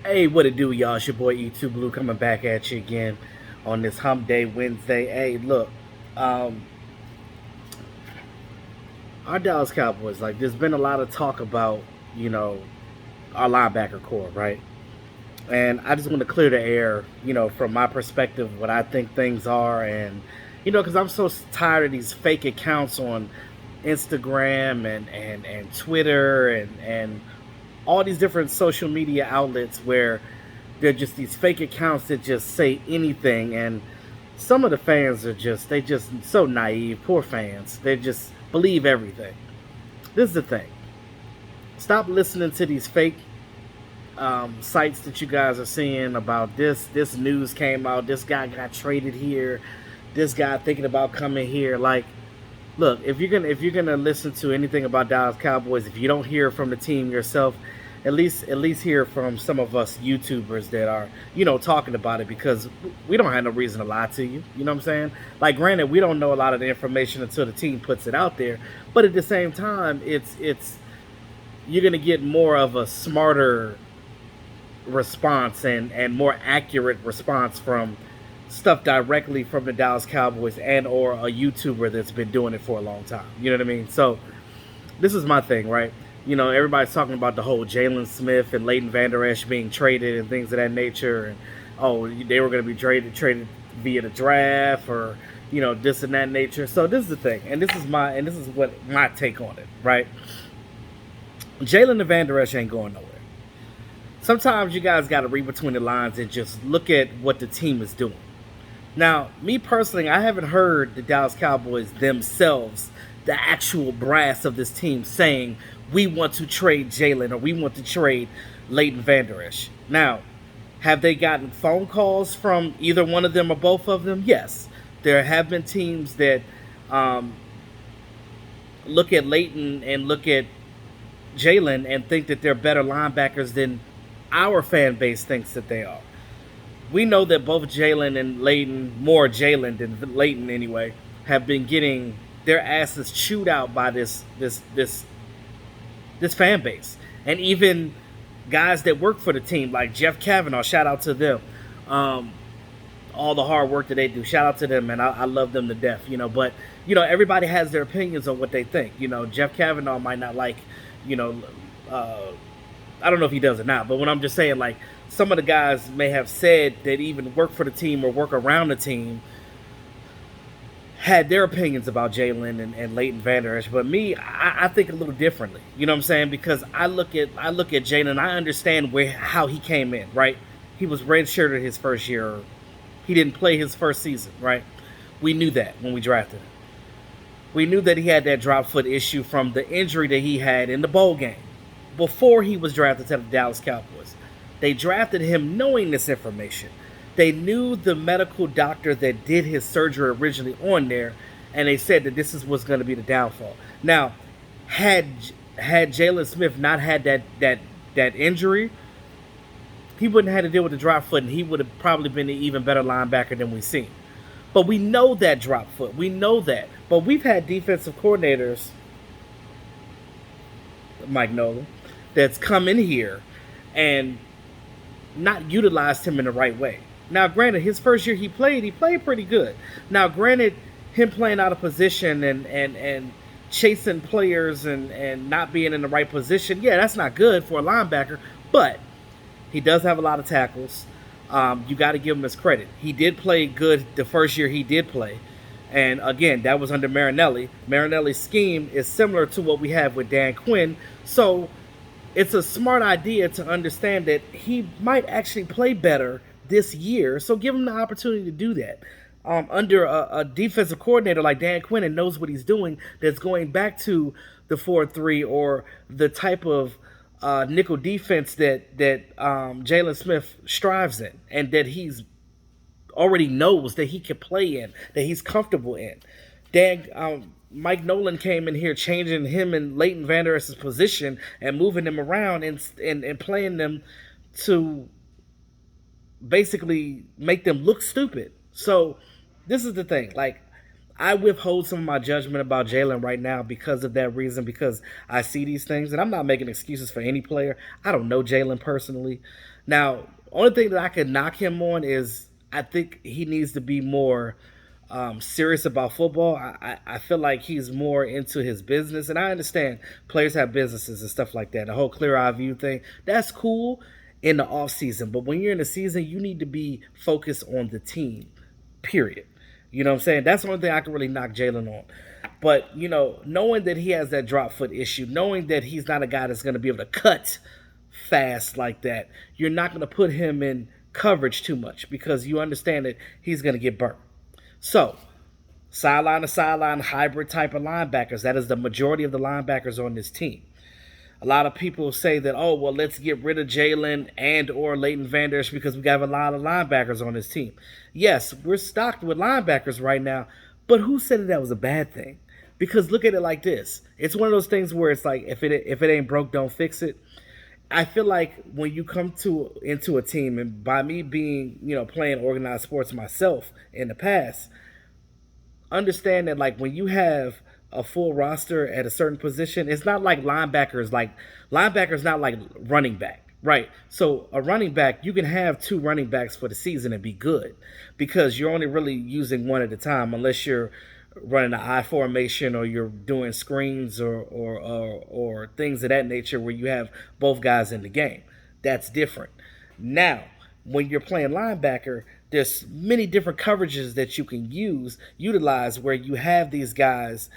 Hey, what it do, y'all? It's your boy E2 Blue coming back at you again on this Hump Day Wednesday. Hey, look, um, our Dallas Cowboys, like, there's been a lot of talk about, you know, our linebacker core, right? And I just want to clear the air, from my perspective, what I think things are. And, because I'm so tired of these fake accounts on Instagram and Twitter and all these different social media outlets where they're just these fake accounts that just say anything. And some of the fans they just so naive. Poor fans. They just believe everything. This is the thing. Stop listening to these fake sites that you guys are seeing about this news came out, this guy got traded here, this guy thinking about coming here. Like, look, if you're gonna listen to anything about Dallas Cowboys, if you don't hear from the team yourself, at least hear from some of us YouTubers that are talking about it, because we don't have no reason to lie to you. You know what I'm saying? Like, granted, we don't know a lot of the information until the team puts it out there, but at the same time, it's you're gonna get more of a smarter response and more accurate response from stuff directly from the Dallas Cowboys and or a YouTuber that's been doing it for a long time. You know what I mean? So this is my thing, right? Everybody's talking about the whole Jaylon Smith and Leighton Vander Esch being traded and things of that nature, and oh, they were going to be traded via the draft, or this and that nature. So this is the thing, and this is what my take on it, right? Jaylon and Vander Esch ain't going nowhere. Sometimes you guys got to read between the lines and just look at what the team is doing. Now, me personally, I haven't heard the Dallas Cowboys themselves, the actual brass of this team, saying we want to trade Jaylon or we want to trade Leighton Vander Esch. Now, have they gotten phone calls from either one of them or both of them? Yes. There have been teams that look at Leighton and look at Jaylon and think that they're better linebackers than our fan base thinks that they are. We know that both Jaylon and Leighton, more Jaylon than Leighton anyway, have been getting their asses chewed out by this fan base, and even guys that work for the team, like Jeff Kavanaugh. Shout out to them. All the hard work that they do. Shout out to them, and I love them to death. But everybody has their opinions on what they think. Jeff Kavanaugh might not like. I don't know if he does or not, but when I'm just saying, like, some of the guys may have said that even work for the team or work around the team had their opinions about Jaylon and Leighton Vander Esch. But me, I think a little differently. You know what I'm saying? Because I look at Jaylon, I understand how he came in, right? He was redshirted his first year. He didn't play his first season, right? We knew that when we drafted him. We knew that he had that drop foot issue from the injury that he had in the bowl game before he was drafted to the Dallas Cowboys. They drafted him knowing this information. They knew the medical doctor that did his surgery originally on there, and they said that this was going to be the downfall. Now, had Jaylon Smith not had that injury, he wouldn't have had to deal with the drop foot, and he would have probably been an even better linebacker than we've seen. But we know that drop foot. We know that. But we've had defensive coordinators, Mike Nolan, that's come in here and not utilized him in the right way. Now, granted, his first year he played pretty good. Now, granted, him playing out of position and chasing players and not being in the right position, yeah, that's not good for a linebacker, but he does have a lot of tackles. You got to give him his credit. He did play good the first year he did play. And again, that was under Marinelli. Marinelli's scheme is similar to what we have with Dan Quinn. So it's a smart idea to understand that he might actually play better this year. So give him the opportunity to do that. Under a defensive coordinator like Dan Quinn and knows what he's doing, that's going back to the 4-3 or the type of nickel defense that Jaylon Smith strives in, and that he's already knows that he can play in, that he's comfortable in. Mike Nolan came in here changing him and Leighton Vander Esch's position and moving them around and playing them to basically make them look stupid. So this is the thing. Like, I withhold some of my judgment about Jalen right now because of that reason, because I see these things, and I'm not making excuses for any player. I don't know Jalen personally. Now, only thing that I could knock him on is I think he needs to be more serious about football. I feel like he's more into his business, and I understand players have businesses and stuff like that. The whole clear eye view thing, that's cool in the off season, but when you're in the season, you need to be focused on the team. Period. You know what I'm saying? That's the only thing I can really knock Jalen on. But, knowing that he has that drop foot issue, knowing that he's not a guy that's going to be able to cut fast like that, you're not going to put him in coverage too much because you understand that he's going to get burnt. So, sideline to sideline hybrid type of linebackers, that is the majority of the linebackers on this team. A lot of people say that, oh, well, let's get rid of Jaylon and or Leighton Vander Esch because we have a lot of linebackers on this team. Yes, we're stocked with linebackers right now, but who said that was a bad thing? Because look at it like this. It's one of those things where it's like, if it ain't broke, don't fix it. I feel like when you come into a team, and by me being, playing organized sports myself in the past, understand that like when you have a full roster at a certain position, it's not like linebackers. Like linebackers, not like running back, right? So a running back, you can have two running backs for the season and be good because you're only really using one at a time, unless you're running an I formation or you're doing screens or things of that nature where you have both guys in the game. That's different. Now, when you're playing linebacker, there's many different coverages that you can utilize where you have these guys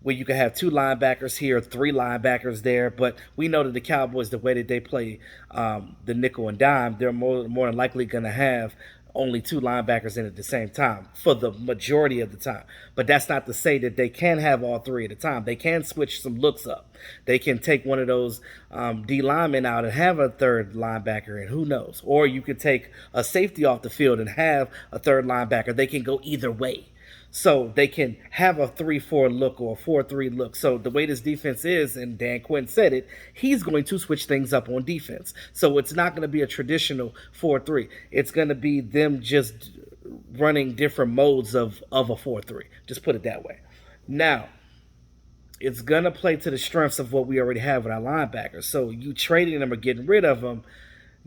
where you can have two linebackers here, three linebackers there. But we know that the Cowboys, the way that they play the nickel and dime, they're more than likely going to have only two linebackers in at the same time for the majority of the time. But that's not to say that they can have all three at a time. They can switch some looks up. They can take one of those D linemen out and have a third linebacker, and who knows? Or you could take a safety off the field and have a third linebacker. They can go either way. So they can have a 3-4 look or a 4-3 look. So the way this defense is, and Dan Quinn said it, he's going to switch things up on defense. So it's not going to be a traditional 4-3. It's going to be them just running different modes of a 4-3. Just put it that way. Now, it's going to play to the strengths of what we already have with our linebackers. So you trading them or getting rid of them,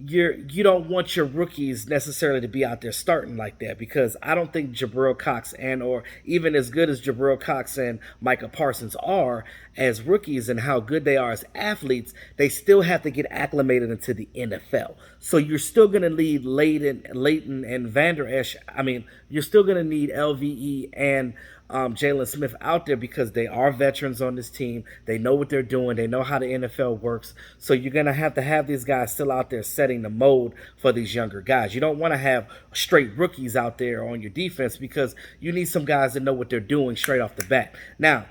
you don't want your rookies necessarily to be out there starting like that, because I don't think Jabril Cox and or even as good as Jabril Cox and Micah Parsons are as rookies and how good they are as athletes, they still have to get acclimated into the NFL. So you're still going to need Leighton and Vander Esch. I mean, you're still going to need LVE and Jaylon Smith out there because they are veterans on this team. They know what they're doing. They know how the NFL works. So you're going to have these guys still out there setting the mode for these younger guys. You don't want to have straight rookies out there on your defense because you need some guys that know what they're doing straight off the bat. Now,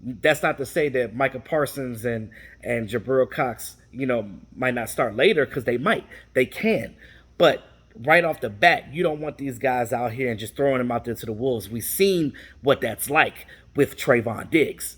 that's not to say that Micah Parsons and Jabril Cox, might not start later, because they might. They can. But right off the bat, you don't want these guys out here and just throwing them out there to the wolves. We've seen what that's like with Trayvon Diggs.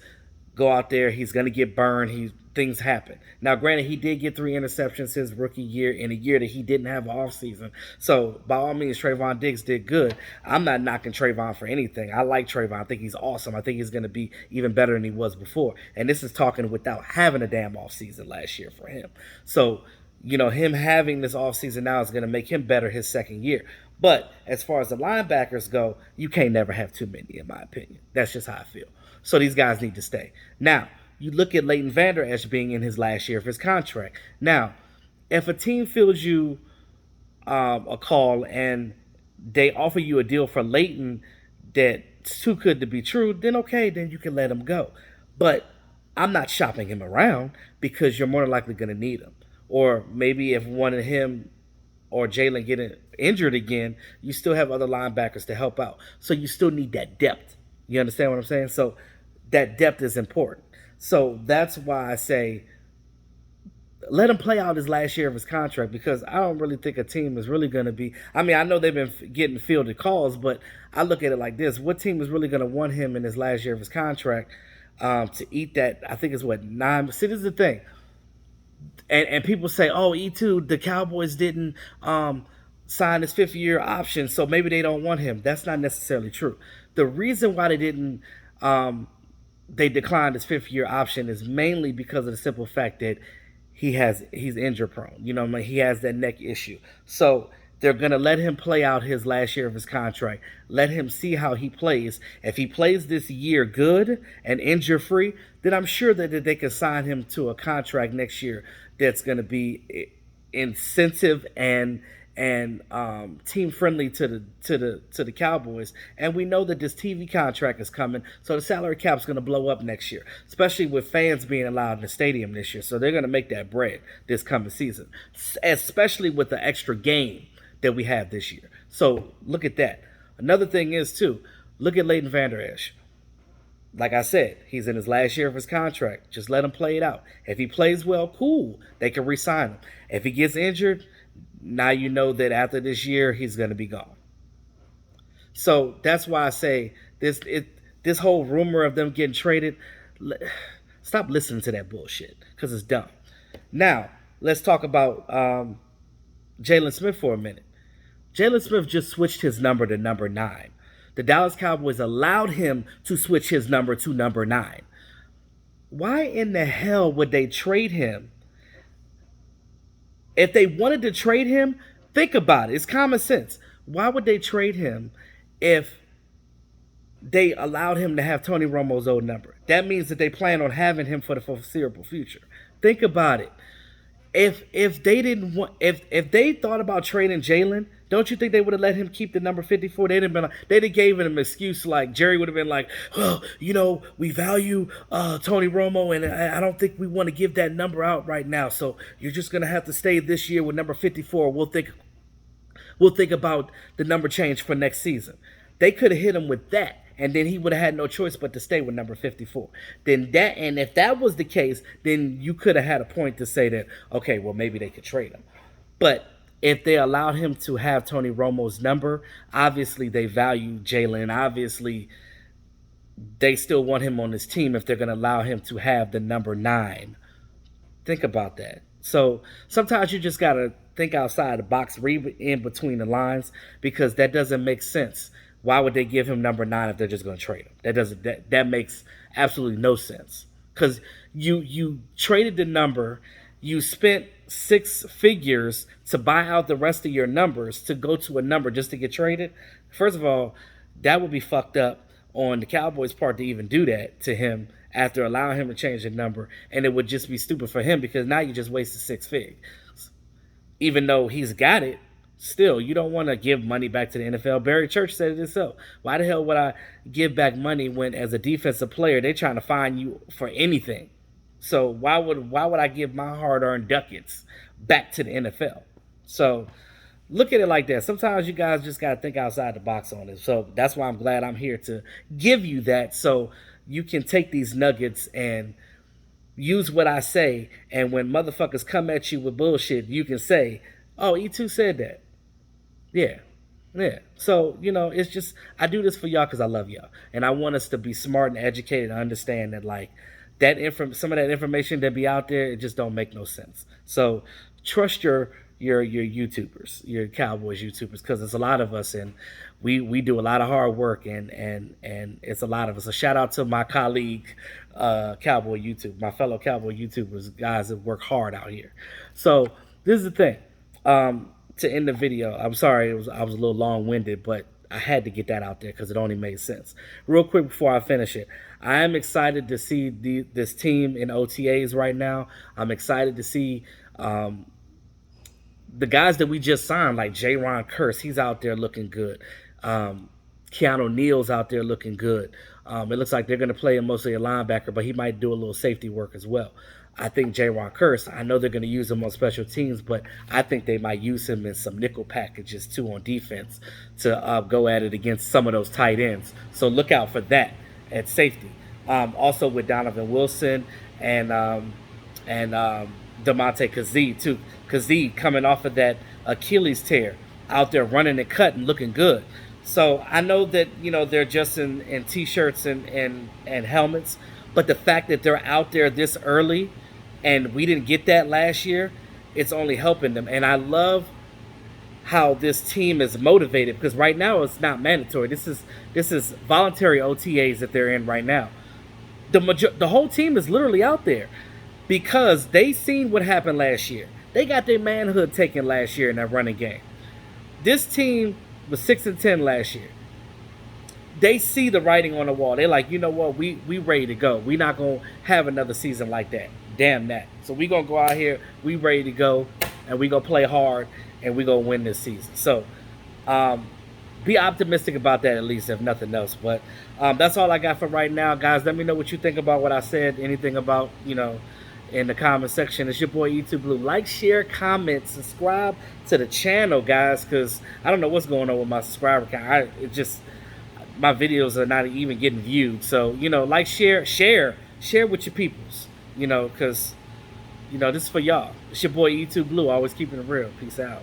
Go out there, he's going to get burned. Things happen. Now, granted, he did get 3 interceptions his rookie year in a year that he didn't have an offseason. So, by all means, Trayvon Diggs did good. I'm not knocking Trayvon for anything. I like Trayvon. I think he's awesome. I think he's going to be even better than he was before. And this is talking without having a damn offseason last year for him. So, him having this offseason now is going to make him better his second year. But as far as the linebackers go, you can't never have too many, in my opinion. That's just how I feel. So these guys need to stay. Now, you look at Leighton Vander Esch being in his last year of his contract. Now, if a team fields you a call and they offer you a deal for Leighton that's too good to be true, then okay, then you can let him go. But I'm not shopping him around because you're more than likely going to need him. Or maybe if one of him or Jalen get injured again, you still have other linebackers to help out. So you still need that depth. You understand what I'm saying? So that depth is important. So that's why I say let him play out his last year of his contract, because I don't really think a team is really going to be. I mean, I know they've been getting fielded calls, but I look at it like this. What team is really going to want him in his last year of his contract to eat that? I think it's what, 9. See, this is the thing. And people say, oh, E2, the Cowboys didn't sign his 5th-year option, so maybe they don't want him. That's not necessarily true. The reason why they declined his 5th-year option is mainly because of the simple fact that he's injury prone. You know, he has that neck issue. So they're gonna let him play out his last year of his contract. Let him see how he plays. If he plays this year good and injury free, then I'm sure that they can sign him to a contract next year that's gonna be incentive and team friendly to the Cowboys. And we know that this TV contract is coming, so the salary cap is going to blow up next year, especially with fans being allowed in the stadium this year. So they're going to make that bread this coming season, especially with the extra game that we have this year. So look at that. Another thing is too, look at Leighton Vander Esch. Like I said, he's in his last year of his contract. Just let him play it out. If he plays well, cool. They can re-sign him. If he gets injured, now you know that after this year, he's going to be gone. So that's why I say this whole rumor of them getting traded, stop listening to that bullshit because it's dumb. Now, let's talk about Jaylon Smith for a minute. Jaylon Smith just switched his number to number 9. The Dallas Cowboys allowed him to switch his number to number 9. Why in the hell would they trade him? If they wanted to trade him, think about it. It's common sense. Why would they trade him if they allowed him to have Tony Romo's old number? That means that they plan on having him for the foreseeable future. Think about it. If they didn't want, if they thought about trading Jaylon, don't you think they would have let him keep the number 54? They'd have gave him an excuse like Jerry would have been like, well, you know, we value Tony Romo, and I don't think we want to give that number out right now. So you're just gonna have to stay this year with number 54. We'll think about the number change for next season. They could have hit him with that. And then he would have had no choice but to stay with number 54. And if that was the case, then you could have had a point to say that, okay, well, maybe they could trade him. But if they allowed him to have Tony Romo's number, obviously they value Jaylon. Obviously, they still want him on this team if they're going to allow him to have the number 9. Think about that. So sometimes you just got to think outside the box, read in between the lines, because that doesn't make sense. Why would they give him number 9 if they're just going to trade him? That makes absolutely no sense. Because you traded the number, you spent 6 figures to buy out the rest of your numbers to go to a number just to get traded. First of all, that would be fucked up on the Cowboys' part to even do that to him after allowing him to change the number, and it would just be stupid for him because now you just wasted 6 figs. Even though he's got it. Still, you don't want to give money back to the NFL. Barry Church said it himself. Why the hell would I give back money when, as a defensive player, they're trying to fine you for anything? So why would I give my hard-earned ducats back to the NFL? So look at it like that. Sometimes you guys just got to think outside the box on it. So that's why I'm glad I'm here to give you that, so you can take these nuggets and use what I say. And when motherfuckers come at you with bullshit, you can say, oh, E2 said that. Yeah. So, you know, it's just, I do this for y'all because I love y'all. And I want us to be smart and educated and understand that, like, some of that information that be out there, it just don't make no sense. So trust your YouTubers, your Cowboys YouTubers, because there's a lot of us, and we do a lot of hard work, and it's a lot of us. A shout out to my colleague, Cowboy YouTube, my fellow Cowboy YouTubers, guys that work hard out here. So this is the thing. To end the video, I'm sorry I was a little long-winded, but I had to get that out there because it only made sense. Real quick before I finish it, I am excited to see this team in OTAs right now. I'm excited to see the guys that we just signed, like Jaylon Smith. He's out there looking good. Keanu Neal's out there looking good. It looks like they're going to play him mostly a linebacker, but he might do a little safety work as well. I think Jaylon Smith, I know they're going to use him on special teams, but I think they might use him in some nickel packages too on defense to go at it against some of those tight ends. So look out for that at safety. Also with Donovan Wilson and Damontae Kazee too. Kazee coming off of that Achilles tear, out there running and cutting, looking good. So I know that, you know, they're just in T-shirts and helmets, but the fact that they're out there this early and we didn't get that last year, it's only helping them. And I love how this team is motivated, because right now it's not mandatory. This is voluntary OTAs that they're in right now. The whole team is literally out there because they seen what happened last year. They got their manhood taken last year in that running game. This team was 6-10 last year. They see the writing on the wall. They're like, you know what? We ready to go. We not gonna have another season like that. Damn that. So we gonna go out here. We ready to go, and we gonna play hard, and we gonna win this season. So, be optimistic about that, at least, if nothing else. But that's all I got for right now, guys. Let me know what you think about what I said. Anything about, in the comment section. It's your boy YouTube Blue. Like, share, comment, subscribe to the channel, guys, because I don't know what's going on with my subscriber count. My videos are not even getting viewed. So, like, share with your peoples, because, this is for y'all. It's your boy YouTube Blue, always keeping it real. Peace out.